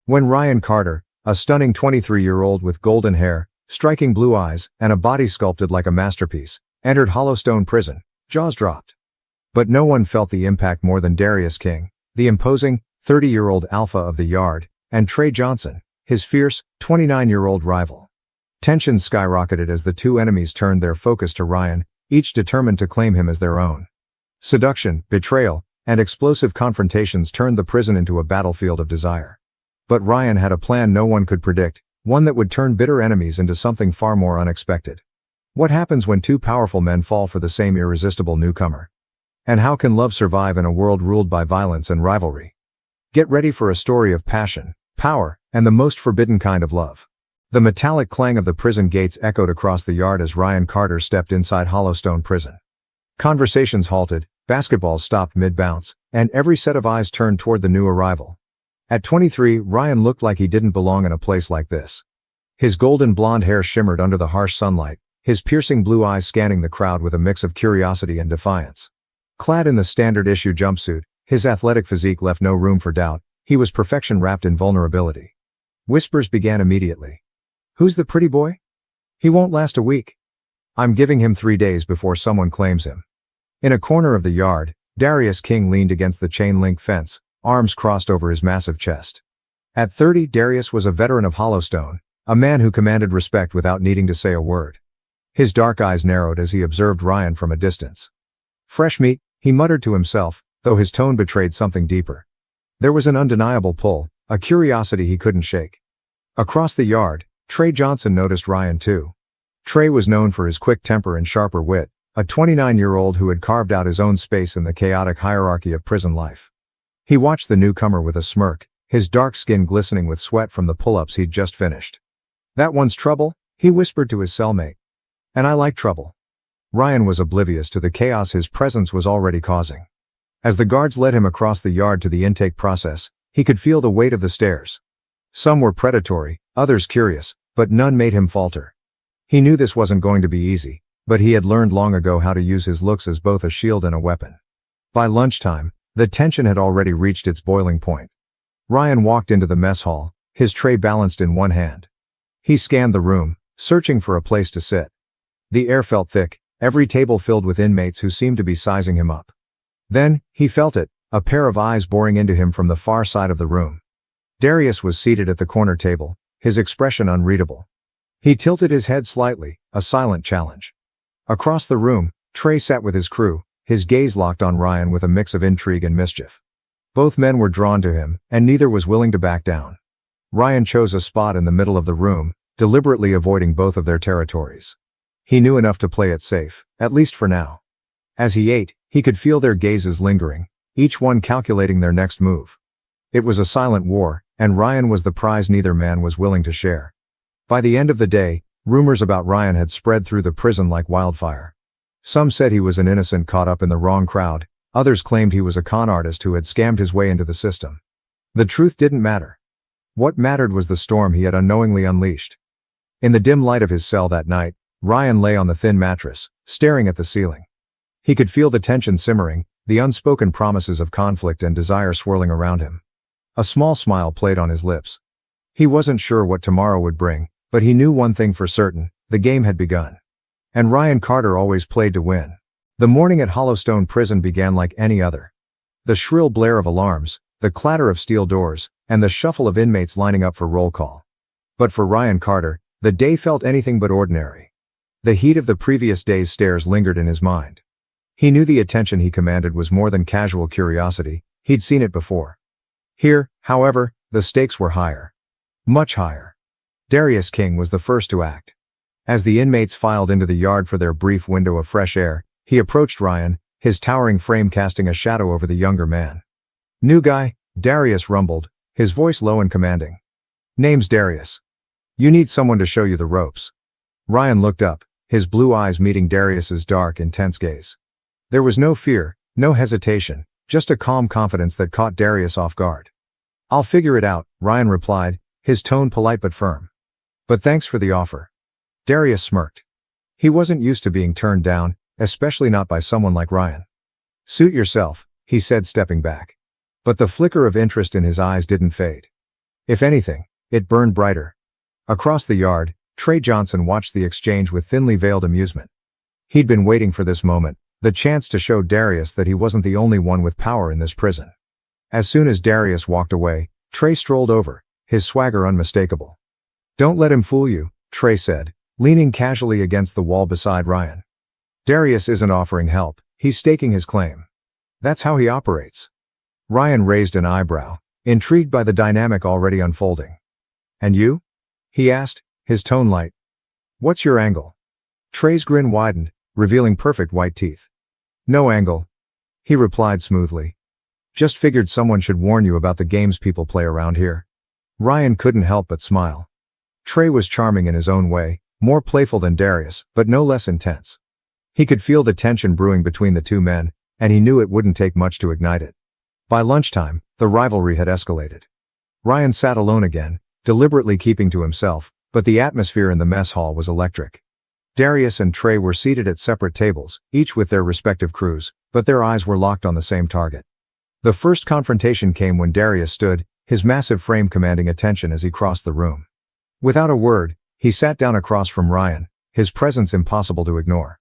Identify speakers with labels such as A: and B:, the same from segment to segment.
A: When Ryan Carter, a stunning 23-year-old with golden hair, striking blue eyes, and a body sculpted like a masterpiece, entered Hollowstone Prison, jaws dropped. But no one felt the impact more than Darius King, the imposing, 30-year-old alpha of the yard, and Trey Johnson, his fierce, 29-year-old rival. Tensions skyrocketed as the two enemies turned their focus to Ryan, each determined to claim him as their own. Seduction, betrayal, and explosive confrontations turned the prison into a battlefield of desire. But Ryan had a plan no one could predict, one that would turn bitter enemies into something far more unexpected. What happens when two powerful men fall for the same irresistible newcomer? And how can love survive in a world ruled by violence and rivalry? Get ready for a story of passion, power, and the most forbidden kind of love. The metallic clang of the prison gates echoed across the yard as Ryan Carter stepped inside Hollowstone Prison. Conversations halted, basketballs stopped mid-bounce, and every set of eyes turned toward the new arrival. At 23, Ryan looked like he didn't belong in a place like this. His golden blonde hair shimmered under the harsh sunlight, his piercing blue eyes scanning the crowd with a mix of curiosity and defiance. Clad in the standard-issue jumpsuit, his athletic physique left no room for doubt. He was perfection wrapped in vulnerability. Whispers began immediately. "Who's the pretty boy? He won't last a week. I'm giving him 3 days before someone claims him." In a corner of the yard, Darius King leaned against the chain-link fence, arms crossed over his massive chest. At 30, Darius was a veteran of Hollowstone, a man who commanded respect without needing to say a word. His dark eyes narrowed as he observed Ryan from a distance. "Fresh meat," he muttered to himself, though his tone betrayed something deeper. There was an undeniable pull, a curiosity he couldn't shake. Across the yard, Trey Johnson noticed Ryan too. Trey was known for his quick temper and sharper wit, a 29-year-old who had carved out his own space in the chaotic hierarchy of prison life. He watched the newcomer with a smirk, his dark skin glistening with sweat from the pull-ups he'd just finished. "That one's trouble," he whispered to his cellmate. "And I like trouble." Ryan was oblivious to the chaos his presence was already causing. As the guards led him across the yard to the intake process, he could feel the weight of the stairs. Some were predatory, others curious, but none made him falter. He knew this wasn't going to be easy, but he had learned long ago how to use his looks as both a shield and a weapon. By lunchtime, the tension had already reached its boiling point. Ryan walked into the mess hall, his tray balanced in one hand. He scanned the room, searching for a place to sit. The air felt thick, every table filled with inmates who seemed to be sizing him up. Then, he felt it, a pair of eyes boring into him from the far side of the room. Darius was seated at the corner table, his expression unreadable. He tilted his head slightly, a silent challenge. Across the room, Trey sat with his crew, his gaze locked on Ryan with a mix of intrigue and mischief. Both men were drawn to him, and neither was willing to back down. Ryan chose a spot in the middle of the room, deliberately avoiding both of their territories. He knew enough to play it safe, at least for now. As he ate, he could feel their gazes lingering, each one calculating their next move. It was a silent war, and Ryan was the prize neither man was willing to share. By the end of the day, rumors about Ryan had spread through the prison like wildfire. Some said he was an innocent caught up in the wrong crowd, others claimed he was a con artist who had scammed his way into the system. The truth didn't matter. What mattered was the storm he had unknowingly unleashed. In the dim light of his cell that night, Ryan lay on the thin mattress, staring at the ceiling. He could feel the tension simmering, the unspoken promises of conflict and desire swirling around him. A small smile played on his lips. He wasn't sure what tomorrow would bring, but he knew one thing for certain: the game had begun. And Ryan Carter always played to win. The morning at Hollowstone Prison began like any other. The shrill blare of alarms, the clatter of steel doors, and the shuffle of inmates lining up for roll call. But for Ryan Carter, the day felt anything but ordinary. The heat of the previous day's stares lingered in his mind. He knew the attention he commanded was more than casual curiosity, he'd seen it before. Here, however, the stakes were higher. Much higher. Darius King was the first to act. As the inmates filed into the yard for their brief window of fresh air, he approached Ryan, his towering frame casting a shadow over the younger man. "New guy," Darius rumbled, his voice low and commanding. "Name's Darius. You need someone to show you the ropes." Ryan looked up, his blue eyes meeting Darius's dark, intense gaze. There was no fear, no hesitation, just a calm confidence that caught Darius off guard. "I'll figure it out," Ryan replied, his tone polite but firm. "But thanks for the offer." Darius smirked. He wasn't used to being turned down, especially not by someone like Ryan. "Suit yourself," he said, stepping back. But the flicker of interest in his eyes didn't fade. If anything, it burned brighter. Across the yard, Trey Johnson watched the exchange with thinly veiled amusement. He'd been waiting for this moment, the chance to show Darius that he wasn't the only one with power in this prison. As soon as Darius walked away, Trey strolled over, his swagger unmistakable. "Don't let him fool you," Trey said, leaning casually against the wall beside Ryan. "Darius isn't offering help, he's staking his claim. That's how he operates." Ryan raised an eyebrow, intrigued by the dynamic already unfolding. "And you?" he asked, his tone light. "What's your angle?" Trey's grin widened, revealing perfect white teeth. "No angle," he replied smoothly. "Just figured someone should warn you about the games people play around here." Ryan couldn't help but smile. Trey was charming in his own way, more playful than Darius, but no less intense. He could feel the tension brewing between the two men, and he knew it wouldn't take much to ignite it. By lunchtime, the rivalry had escalated. Ryan sat alone again, deliberately keeping to himself, but the atmosphere in the mess hall was electric. Darius and Trey were seated at separate tables, each with their respective crews, but their eyes were locked on the same target. The first confrontation came when Darius stood, his massive frame commanding attention as he crossed the room. Without a word, he sat down across from Ryan, his presence impossible to ignore.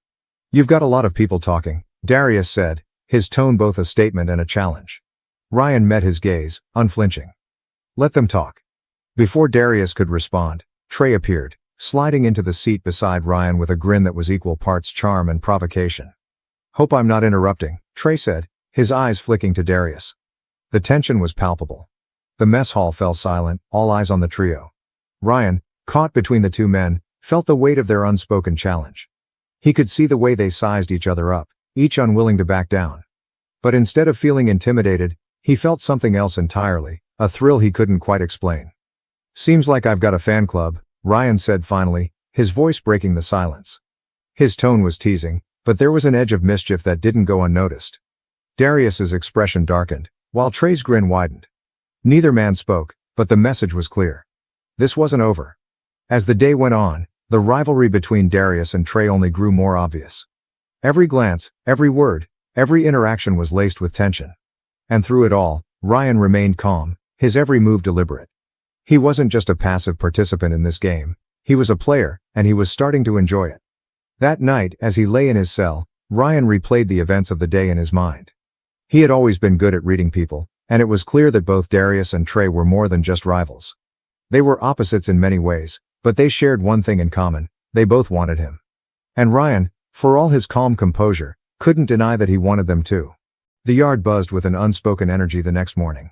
A: "You've got a lot of people talking," Darius said, his tone both a statement and a challenge. Ryan met his gaze, unflinching. "Let them talk." Before Darius could respond, Trey appeared, sliding into the seat beside Ryan with a grin that was equal parts charm and provocation. "Hope I'm not interrupting," Trey said, his eyes flicking to Darius. The tension was palpable. The mess hall fell silent, all eyes on the trio. Ryan, caught between the two men, felt the weight of their unspoken challenge. He could see the way they sized each other up, each unwilling to back down. But instead of feeling intimidated, he felt something else entirely, a thrill he couldn't quite explain. "Seems like I've got a fan club," Ryan said finally, his voice breaking the silence. His tone was teasing, but there was an edge of mischief that didn't go unnoticed. Darius's expression darkened, while Trey's grin widened. Neither man spoke, but the message was clear. This wasn't over. As the day went on, the rivalry between Darius and Trey only grew more obvious. Every glance, every word, every interaction was laced with tension. And through it all, Ryan remained calm, his every move deliberate. He wasn't just a passive participant in this game, he was a player, and he was starting to enjoy it. That night, as he lay in his cell, Ryan replayed the events of the day in his mind. He had always been good at reading people, and it was clear that both Darius and Trey were more than just rivals. They were opposites in many ways, but they shared one thing in common: they both wanted him. And Ryan, for all his calm composure, couldn't deny that he wanted them too. The yard buzzed with an unspoken energy the next morning.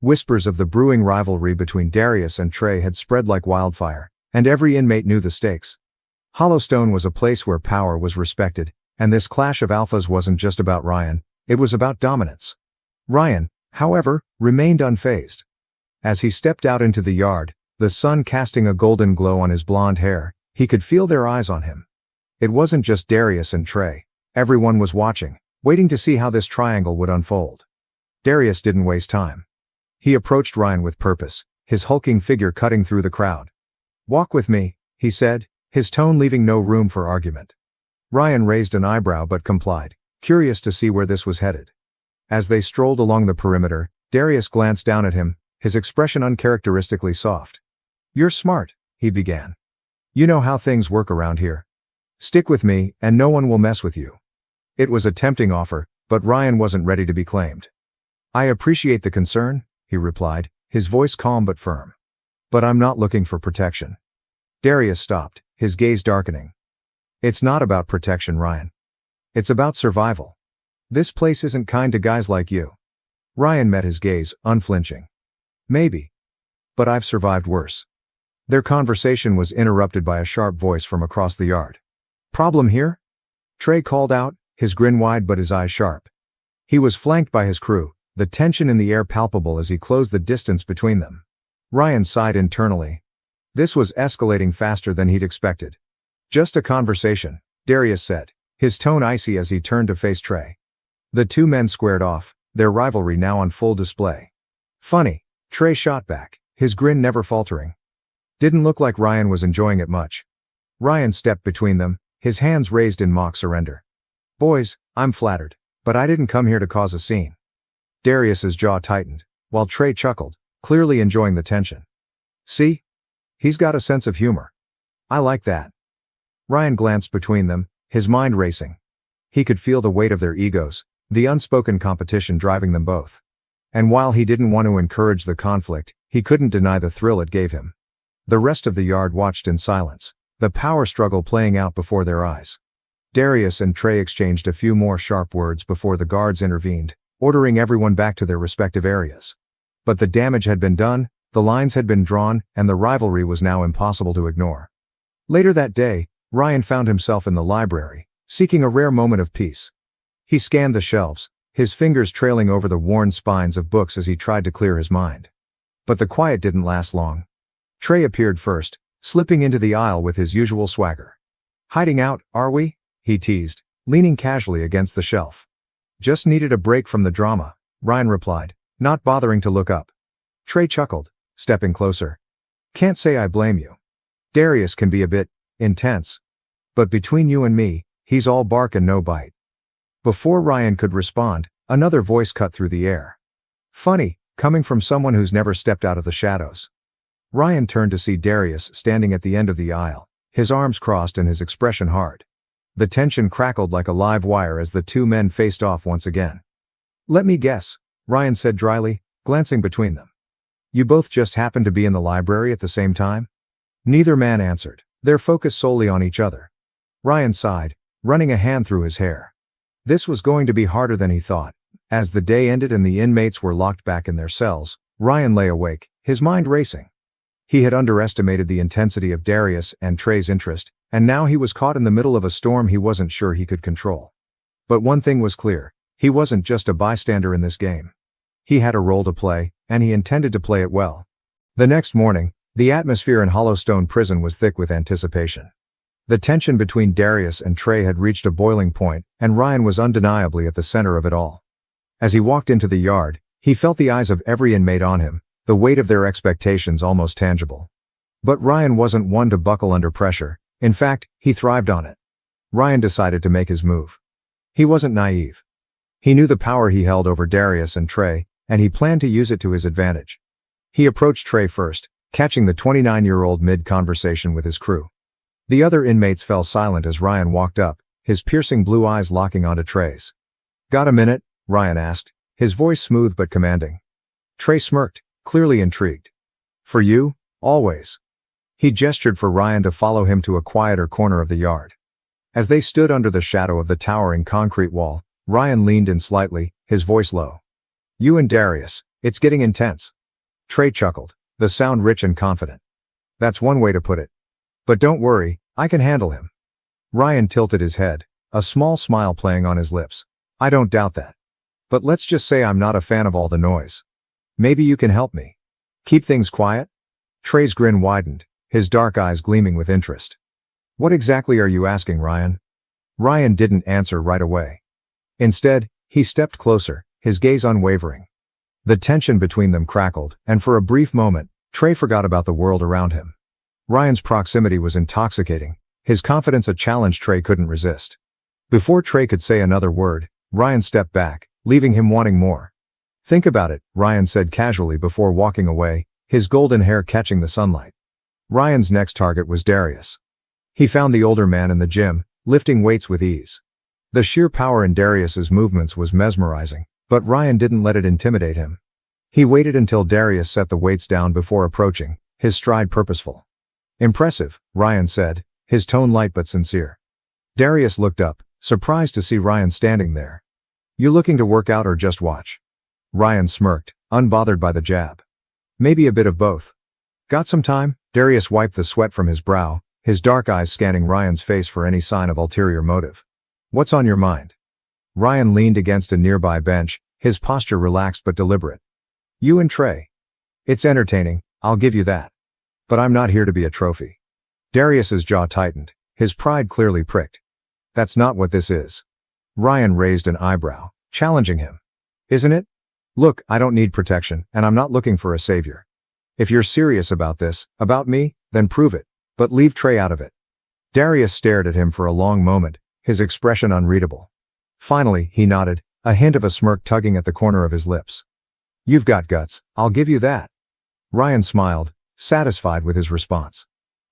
A: Whispers of the brewing rivalry between Darius and Trey had spread like wildfire, and every inmate knew the stakes. Hollowstone was a place where power was respected, and this clash of alphas wasn't just about Ryan, it was about dominance. Ryan, however, remained unfazed. As he stepped out into the yard, the sun casting a golden glow on his blonde hair, he could feel their eyes on him. It wasn't just Darius and Trey. Everyone was watching, waiting to see how this triangle would unfold. Darius didn't waste time. He approached Ryan with purpose, his hulking figure cutting through the crowd. "Walk with me," he said, his tone leaving no room for argument. Ryan raised an eyebrow but complied, curious to see where this was headed. As they strolled along the perimeter, Darius glanced down at him, his expression uncharacteristically soft. "You're smart," he began. "You know how things work around here. Stick with me, and no one will mess with you." It was a tempting offer, but Ryan wasn't ready to be claimed. "I appreciate the concern," he replied, his voice calm but firm. "But I'm not looking for protection." Darius stopped, his gaze darkening. "It's not about protection, Ryan. It's about survival. This place isn't kind to guys like you." Ryan met his gaze, unflinching. "Maybe. But I've survived worse." Their conversation was interrupted by a sharp voice from across the yard. "Problem here?" Trey called out, his grin wide but his eyes sharp. He was flanked by his crew, the tension in the air palpable as he closed the distance between them. Ryan sighed internally. This was escalating faster than he'd expected. "Just a conversation," Darius said, his tone icy as he turned to face Trey. The two men squared off, their rivalry now on full display. "Funny," Trey shot back, his grin never faltering. Didn't look like Ryan was enjoying it much. Ryan stepped between them, his hands raised in mock surrender. "Boys, I'm flattered, but I didn't come here to cause a scene." Darius's jaw tightened, while Trey chuckled, clearly enjoying the tension. See? He's got a sense of humor. I like that. Ryan glanced between them, his mind racing. He could feel the weight of their egos, the unspoken competition driving them both. And while he didn't want to encourage the conflict, he couldn't deny the thrill it gave him. The rest of the yard watched in silence, the power struggle playing out before their eyes. Darius and Trey exchanged a few more sharp words before the guards intervened, ordering everyone back to their respective areas. But the damage had been done, the lines had been drawn, and the rivalry was now impossible to ignore. Later that day, Ryan found himself in the library, seeking a rare moment of peace. He scanned the shelves, his fingers trailing over the worn spines of books as he tried to clear his mind. But the quiet didn't last long. Trey appeared first, slipping into the aisle with his usual swagger. "Hiding out, are we?" he teased, leaning casually against the shelf. "Just needed a break from the drama," Ryan replied, not bothering to look up. Trey chuckled, stepping closer. "Can't say I blame you. Darius can be a bit intense. But between you and me, he's all bark and no bite." Before Ryan could respond, another voice cut through the air. Funny, coming from someone who's never stepped out of the shadows. Ryan turned to see Darius standing at the end of the aisle, his arms crossed and his expression hard. The tension crackled like a live wire as the two men faced off once again. "Let me guess," Ryan said dryly, glancing between them. "You both just happened to be in the library at the same time?" Neither man answered, their focus solely on each other. Ryan sighed, running a hand through his hair. This was going to be harder than he thought. As the day ended and the inmates were locked back in their cells, Ryan lay awake, his mind racing. He had underestimated the intensity of Darius and Trey's interest, and now he was caught in the middle of a storm he wasn't sure he could control. But one thing was clear, he wasn't just a bystander in this game. He had a role to play, and he intended to play it well. The next morning, the atmosphere in Hollowstone Prison was thick with anticipation. The tension between Darius and Trey had reached a boiling point, and Ryan was undeniably at the center of it all. As he walked into the yard, he felt the eyes of every inmate on him, the weight of their expectations almost tangible. But Ryan wasn't one to buckle under pressure. In fact, he thrived on it. Ryan decided to make his move. He wasn't naive. He knew the power he held over Darius and Trey, and he planned to use it to his advantage. He approached Trey first, catching the 29-year-old mid-conversation with his crew. The other inmates fell silent as Ryan walked up, his piercing blue eyes locking onto Trey's. "Got a minute?" Ryan asked, his voice smooth but commanding. Trey smirked, clearly intrigued. "For you, always." He gestured for Ryan to follow him to a quieter corner of the yard. As they stood under the shadow of the towering concrete wall, Ryan leaned in slightly, his voice low. "You and Darius, it's getting intense." Trey chuckled, the sound rich and confident. "That's one way to put it. But don't worry, I can handle him." Ryan tilted his head, a small smile playing on his lips. "I don't doubt that. But let's just say I'm not a fan of all the noise. Maybe you can help me. Keep things quiet?" Trey's grin widened, his dark eyes gleaming with interest. "What exactly are you asking, Ryan?" Ryan didn't answer right away. Instead, he stepped closer, his gaze unwavering. The tension between them crackled, and for a brief moment, Trey forgot about the world around him. Ryan's proximity was intoxicating, his confidence a challenge Trey couldn't resist. Before Trey could say another word, Ryan stepped back, leaving him wanting more. "Think about it," Ryan said casually before walking away, his golden hair catching the sunlight. Ryan's next target was Darius. He found the older man in the gym, lifting weights with ease. The sheer power in Darius's movements was mesmerizing, but Ryan didn't let it intimidate him. He waited until Darius set the weights down before approaching, his stride purposeful. "Impressive," Ryan said, his tone light but sincere. Darius looked up, surprised to see Ryan standing there. "You looking to work out or just watch?" Ryan smirked, unbothered by the jab. "Maybe a bit of both." "Got some time?" Darius wiped the sweat from his brow, his dark eyes scanning Ryan's face for any sign of ulterior motive. "What's on your mind?" Ryan leaned against a nearby bench, his posture relaxed but deliberate. "You and Trey. It's entertaining, I'll give you that. But I'm not here to be a trophy." Darius's jaw tightened, his pride clearly pricked. "That's not what this is." Ryan raised an eyebrow, challenging him. "Isn't it? Look, I don't need protection, and I'm not looking for a savior. If you're serious about this, about me, then prove it, but leave Trey out of it." Darius stared at him for a long moment, his expression unreadable. Finally, he nodded, a hint of a smirk tugging at the corner of his lips. "You've got guts, I'll give you that." Ryan smiled, satisfied with his response.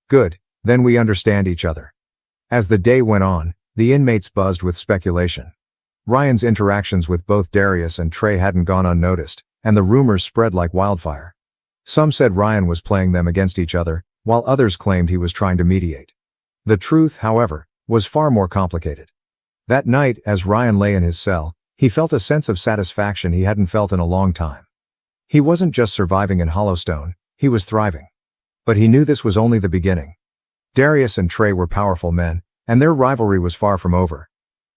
A: Good, then we understand each other. As the day went on, the inmates buzzed with speculation. Ryan's interactions with both Darius and Trey hadn't gone unnoticed, and the rumors spread like wildfire. Some said Ryan was playing them against each other, while others claimed he was trying to mediate. The truth, however, was far more complicated. That night, as Ryan lay in his cell, he felt a sense of satisfaction he hadn't felt in a long time. He wasn't just surviving in Hollowstone, he was thriving. But he knew this was only the beginning. Darius and Trey were powerful men, and their rivalry was far from over.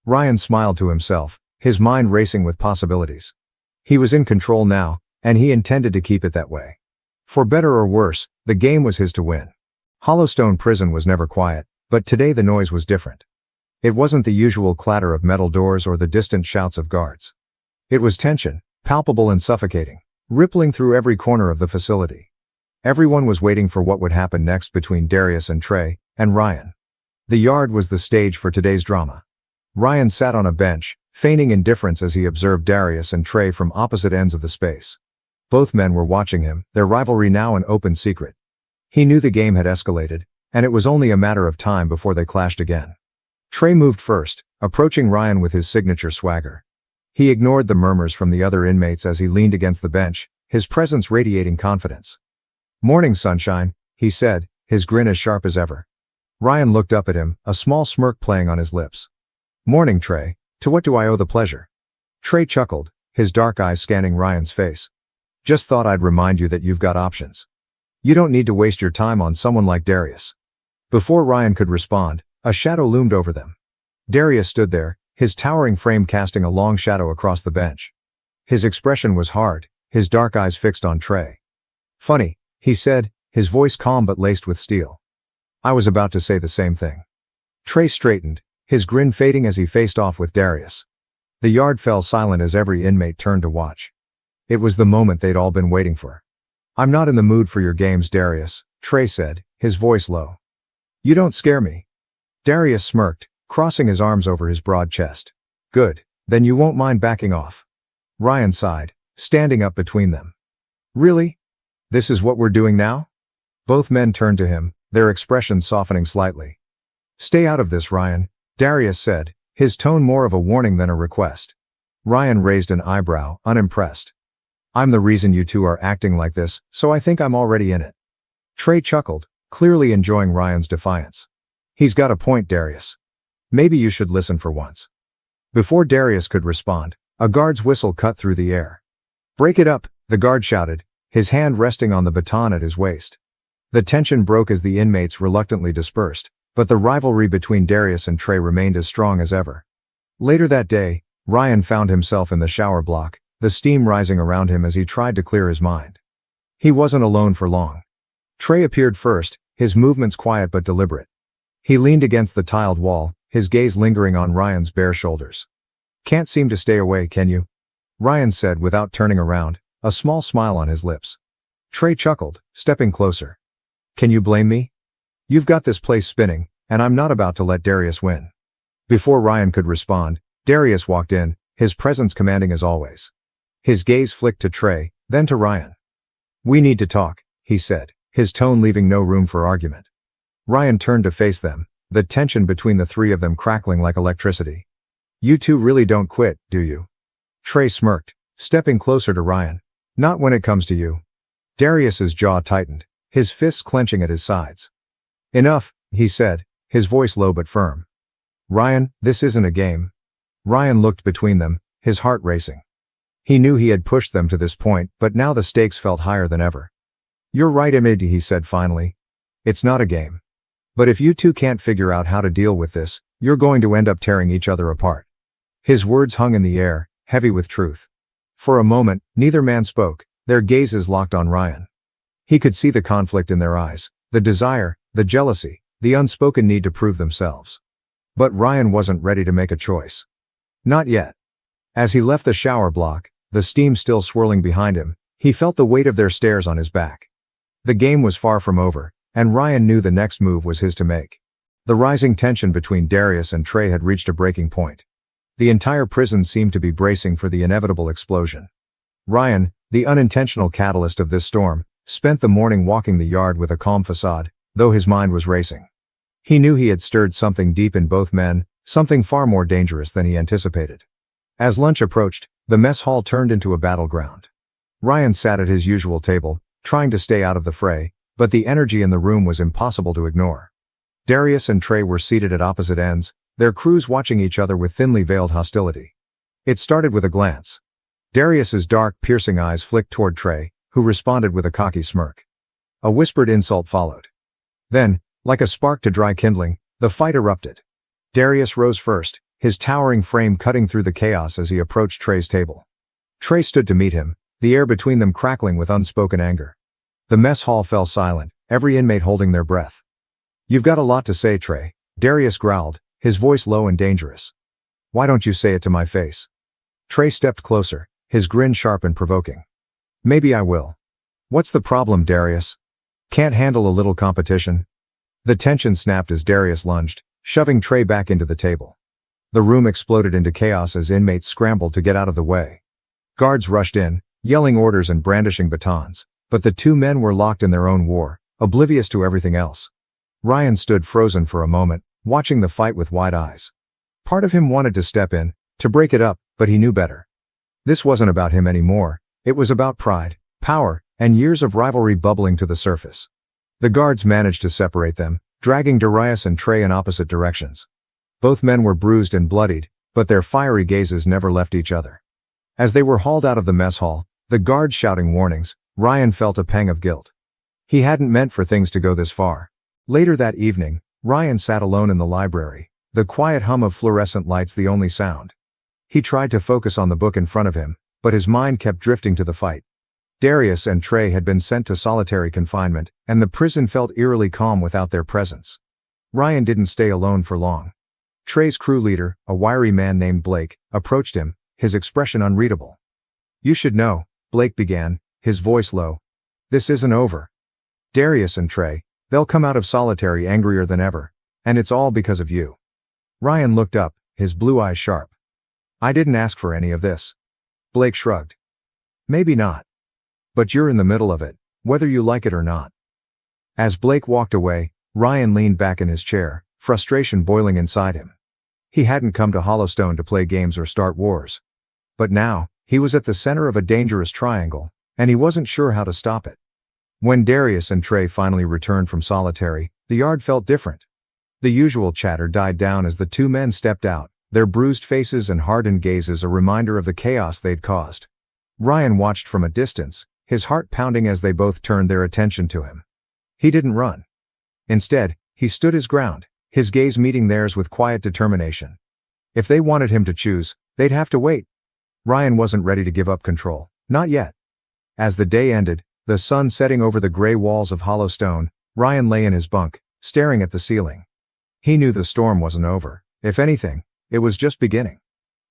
A: Ryan smiled to himself, his mind racing with possibilities. He was in control now, and he intended to keep it that way. For better or worse, the game was his to win. Hollowstone Prison was never quiet, but today the noise was different. It wasn't the usual clatter of metal doors or the distant shouts of guards. It was tension, palpable and suffocating, rippling through every corner of the facility. Everyone was waiting for what would happen next between Darius and Trey, and Ryan. The yard was the stage for today's drama. Ryan sat on a bench, feigning indifference as he observed Darius and Trey from opposite ends of the space. Both men were watching him, their rivalry now an open secret. He knew the game had escalated, and it was only a matter of time before they clashed again. Trey moved first, approaching Ryan with his signature swagger. He ignored the murmurs from the other inmates as he leaned against the bench, his presence radiating confidence. "Morning, sunshine," he said, his grin as sharp as ever. Ryan looked up at him, a small smirk playing on his lips. "Morning, Trey. To what do I owe the pleasure?" Trey chuckled, his dark eyes scanning Ryan's face. "Just thought I'd remind you that you've got options. You don't need to waste your time on someone like Darius." Before Ryan could respond, a shadow loomed over them. Darius stood there, his towering frame casting a long shadow across the bench. His expression was hard, his dark eyes fixed on Trey. "Funny," he said, his voice calm but laced with steel. "I was about to say the same thing." Trey straightened, his grin fading as he faced off with Darius. The yard fell silent as every inmate turned to watch. It was the moment they'd all been waiting for. "I'm not in the mood for your games, Darius," Trey said, his voice low. "You don't scare me." Darius smirked, crossing his arms over his broad chest. "Good, then you won't mind backing off." Ryan sighed, standing up between them. "Really? This is what we're doing now?" Both men turned to him, their expressions softening slightly. "Stay out of this, Ryan," Darius said, his tone more of a warning than a request. Ryan raised an eyebrow, unimpressed. "I'm the reason you two are acting like this, so I think I'm already in it." Trey chuckled, clearly enjoying Ryan's defiance. "He's got a point, Darius. Maybe you should listen for once." Before Darius could respond, a guard's whistle cut through the air. "Break it up," the guard shouted, his hand resting on the baton at his waist. The tension broke as the inmates reluctantly dispersed, but the rivalry between Darius and Trey remained as strong as ever. Later that day, Ryan found himself in the shower block, the steam rising around him as he tried to clear his mind. He wasn't alone for long. Trey appeared first, his movements quiet but deliberate. He leaned against the tiled wall, his gaze lingering on Ryan's bare shoulders. "Can't seem to stay away, can you?" Ryan said without turning around, a small smile on his lips. Trey chuckled, stepping closer. "Can you blame me? You've got this place spinning, and I'm not about to let Darius win." Before Ryan could respond, Darius walked in, his presence commanding as always. His gaze flicked to Trey, then to Ryan. "We need to talk," he said, his tone leaving no room for argument. Ryan turned to face them, the tension between the three of them crackling like electricity. "You two really don't quit, do you?" Trey smirked, stepping closer to Ryan. "Not when it comes to you." Darius's jaw tightened, his fists clenching at his sides. "Enough," he said, his voice low but firm. "Ryan, this isn't a game." Ryan looked between them, his heart racing. He knew he had pushed them to this point, but now the stakes felt higher than ever. "You're right, Imid," he said finally. "It's not a game. But if you two can't figure out how to deal with this, you're going to end up tearing each other apart." His words hung in the air, heavy with truth. For a moment, neither man spoke, their gazes locked on Ryan. He could see the conflict in their eyes, the desire, the jealousy, the unspoken need to prove themselves. But Ryan wasn't ready to make a choice. Not yet. As he left the shower block, the steam still swirling behind him, he felt the weight of their stares on his back. The game was far from over, and Ryan knew the next move was his to make. The rising tension between Darius and Trey had reached a breaking point. The entire prison seemed to be bracing for the inevitable explosion. Ryan, the unintentional catalyst of this storm, spent the morning walking the yard with a calm facade, though his mind was racing. He knew he had stirred something deep in both men, something far more dangerous than he anticipated. As lunch approached, the mess hall turned into a battleground. Ryan sat at his usual table, trying to stay out of the fray, but the energy in the room was impossible to ignore. Darius and Trey were seated at opposite ends, their crews watching each other with thinly veiled hostility. It started with a glance. Darius's dark, piercing eyes flicked toward Trey, who responded with a cocky smirk. A whispered insult followed. Then, like a spark to dry kindling, the fight erupted. Darius rose first, his towering frame cutting through the chaos as he approached Trey's table. Trey stood to meet him, the air between them crackling with unspoken anger. The mess hall fell silent, every inmate holding their breath. "You've got a lot to say, Trey," Darius growled, his voice low and dangerous. "Why don't you say it to my face?" Trey stepped closer, his grin sharp and provoking. "Maybe I will." "What's the problem, Darius? Can't handle a little competition?" The tension snapped as Darius lunged, shoving Trey back into the table. The room exploded into chaos as inmates scrambled to get out of the way. Guards rushed in, yelling orders and brandishing batons, but the two men were locked in their own war, oblivious to everything else. Ryan stood frozen for a moment, watching the fight with wide eyes. Part of him wanted to step in, to break it up, but he knew better. This wasn't about him anymore, it was about pride, power, and years of rivalry bubbling to the surface. The guards managed to separate them, dragging Darius and Trey in opposite directions. Both men were bruised and bloodied, but their fiery gazes never left each other. As they were hauled out of the mess hall, the guards shouting warnings, Ryan felt a pang of guilt. He hadn't meant for things to go this far. Later that evening, Ryan sat alone in the library, the quiet hum of fluorescent lights the only sound. He tried to focus on the book in front of him, but his mind kept drifting to the fight. Darius and Trey had been sent to solitary confinement, and the prison felt eerily calm without their presence. Ryan didn't stay alone for long. Trey's crew leader, a wiry man named Blake, approached him, his expression unreadable. "You should know," Blake began, his voice low. "This isn't over. Darius and Trey, they'll come out of solitary angrier than ever, and it's all because of you." Ryan looked up, his blue eyes sharp. "I didn't ask for any of this." Blake shrugged. "Maybe not. But you're in the middle of it, whether you like it or not." As Blake walked away, Ryan leaned back in his chair, frustration boiling inside him. He hadn't come to Hollowstone to play games or start wars. But now, he was at the center of a dangerous triangle, and he wasn't sure how to stop it. When Darius and Trey finally returned from solitary, the yard felt different. The usual chatter died down as the two men stepped out, their bruised faces and hardened gazes a reminder of the chaos they'd caused. Ryan watched from a distance, his heart pounding as they both turned their attention to him. He didn't run. Instead, he stood his ground, his gaze meeting theirs with quiet determination. If they wanted him to choose, they'd have to wait. Ryan wasn't ready to give up control, not yet. As the day ended, the sun setting over the gray walls of Hollowstone, Ryan lay in his bunk, staring at the ceiling. He knew the storm wasn't over. If anything, it was just beginning.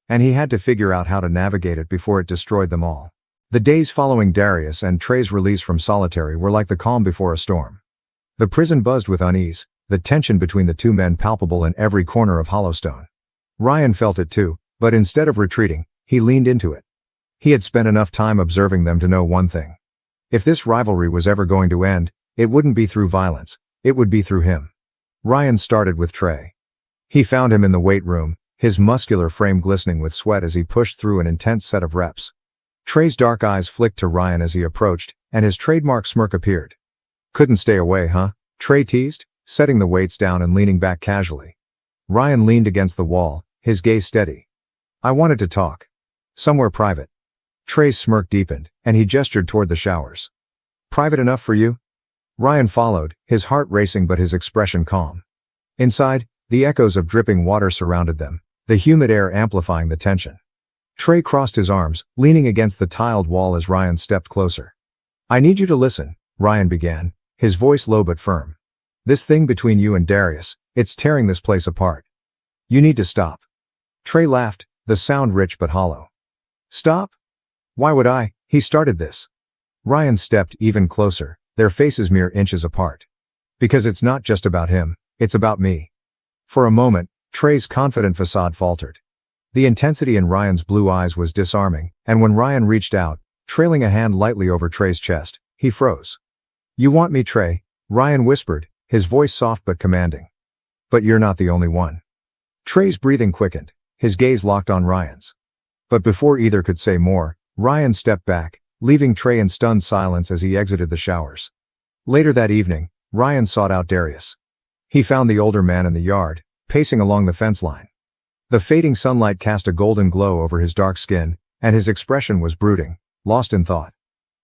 A: And he had to figure out how to navigate it before it destroyed them all. The days following Darius and Trey's release from solitary were like the calm before a storm. The prison buzzed with unease, the tension between the two men palpable in every corner of Hollowstone. Ryan felt it too, but instead of retreating, he leaned into it. He had spent enough time observing them to know one thing. If this rivalry was ever going to end, it wouldn't be through violence, it would be through him. Ryan started with Trey. He found him in the weight room, his muscular frame glistening with sweat as he pushed through an intense set of reps. Trey's dark eyes flicked to Ryan as he approached, and his trademark smirk appeared. "Couldn't stay away, huh?" Trey teased, setting the weights down and leaning back casually. Ryan leaned against the wall, his gaze steady. "I wanted to talk. Somewhere private." Trey's smirk deepened, and he gestured toward the showers. "Private enough for you?" Ryan followed, his heart racing but his expression calm. Inside, the echoes of dripping water surrounded them, the humid air amplifying the tension. Trey crossed his arms, leaning against the tiled wall as Ryan stepped closer. "I need you to listen," Ryan began, his voice low but firm. "This thing between you and Darius, it's tearing this place apart. You need to stop." Trey laughed, the sound rich but hollow. "Stop? Why would I?" "He started this." Ryan stepped even closer, their faces mere inches apart. "Because it's not just about him, it's about me." For a moment, Trey's confident facade faltered. The intensity in Ryan's blue eyes was disarming, and when Ryan reached out, trailing a hand lightly over Trey's chest, he froze. You want me, Trey? Ryan whispered, his voice soft but commanding. But you're not the only one. Trey's breathing quickened, his gaze locked on Ryan's. But before either could say more, Ryan stepped back, leaving Trey in stunned silence as he exited the showers. Later that evening, Ryan sought out Darius. He found the older man in the yard, pacing along the fence line. The fading sunlight cast a golden glow over his dark skin, and his expression was brooding, lost in thought.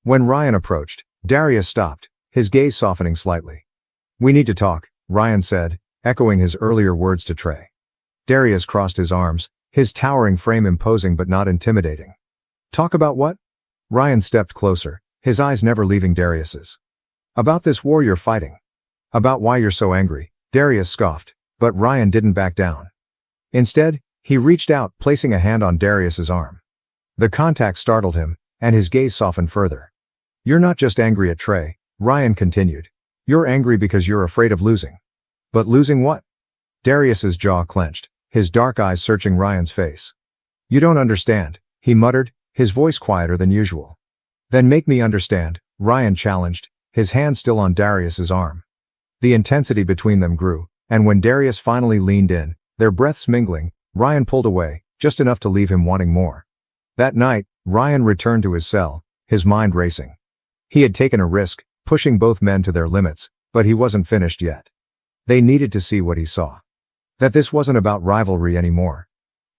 A: When Ryan approached, Darius stopped, his gaze softening slightly. We need to talk, Ryan said, echoing his earlier words to Trey. Darius crossed his arms, his towering frame imposing but not intimidating. Talk about what? Ryan stepped closer, his eyes never leaving Darius's. About this war you're fighting. About why you're so angry, Darius scoffed, but Ryan didn't back down. Instead, he reached out, placing a hand on Darius's arm. The contact startled him, and his gaze softened further. You're not just angry at Trey, Ryan continued. You're angry because you're afraid of losing. But losing what? Darius's jaw clenched, his dark eyes searching Ryan's face. You don't understand, he muttered, his voice quieter than usual. Then make me understand, Ryan challenged, his hand still on Darius's arm. The intensity between them grew, and when Darius finally leaned in, their breaths mingling, Ryan pulled away, just enough to leave him wanting more. That night, Ryan returned to his cell, his mind racing. He had taken a risk, pushing both men to their limits, but he wasn't finished yet. They needed to see what he saw. That this wasn't about rivalry anymore.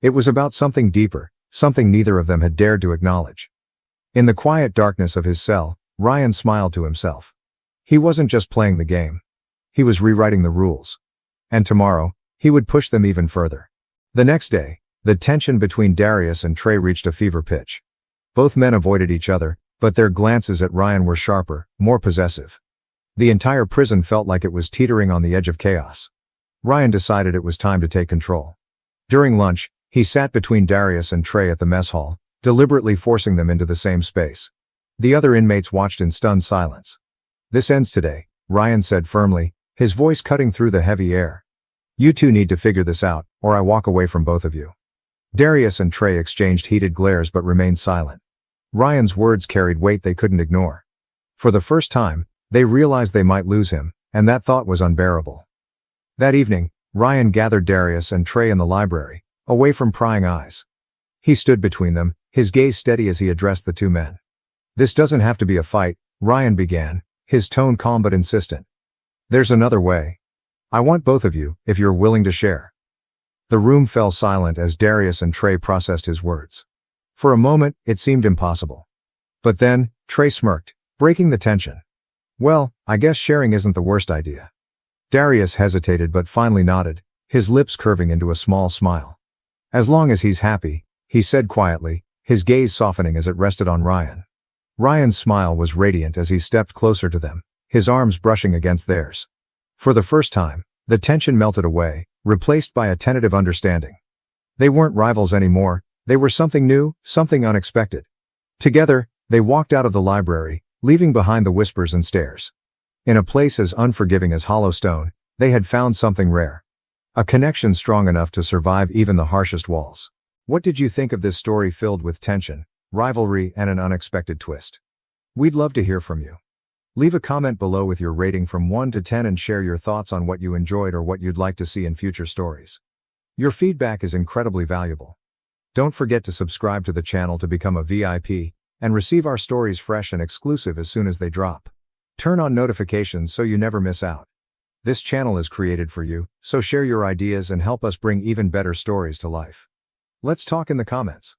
A: It was about something deeper, something neither of them had dared to acknowledge. In the quiet darkness of his cell, Ryan smiled to himself. He wasn't just playing the game. He was rewriting the rules. And tomorrow, he would push them even further. The next day, the tension between Darius and Trey reached a fever pitch. Both men avoided each other, but their glances at Ryan were sharper, more possessive. The entire prison felt like it was teetering on the edge of chaos. Ryan decided it was time to take control. During lunch, he sat between Darius and Trey at the mess hall, deliberately forcing them into the same space. The other inmates watched in stunned silence. This ends today, Ryan said firmly, his voice cutting through the heavy air. You two need to figure this out, or I walk away from both of you. Darius and Trey exchanged heated glares but remained silent. Ryan's words carried weight they couldn't ignore. For the first time, they realized they might lose him, and that thought was unbearable. That evening, Ryan gathered Darius and Trey in the library, away from prying eyes. He stood between them, his gaze steady as he addressed the two men. This doesn't have to be a fight, Ryan began, his tone calm but insistent. There's another way. I want both of you, if you're willing to share. The room fell silent as Darius and Trey processed his words. For a moment, it seemed impossible. But then, Trey smirked, breaking the tension. Well, I guess sharing isn't the worst idea. Darius hesitated but finally nodded, his lips curving into a small smile. As long as he's happy, he said quietly, his gaze softening as it rested on Ryan. Ryan's smile was radiant as he stepped closer to them, his arms brushing against theirs. For the first time, the tension melted away, replaced by a tentative understanding. They weren't rivals anymore, they were something new, something unexpected. Together, they walked out of the library, leaving behind the whispers and stares. In a place as unforgiving as hollow stone, they had found something rare. A connection strong enough to survive even the harshest walls. What did you think of this story filled with tension, rivalry, and an unexpected twist? We'd love to hear from you. Leave a comment below with your rating from 1 to 10 and share your thoughts on what you enjoyed or what you'd like to see in future stories. Your feedback is incredibly valuable. Don't forget to subscribe to the channel to become a VIP and receive our stories fresh and exclusive as soon as they drop. Turn on notifications so you never miss out. This channel is created for you, so share your ideas and help us bring even better stories to life. Let's talk in the comments.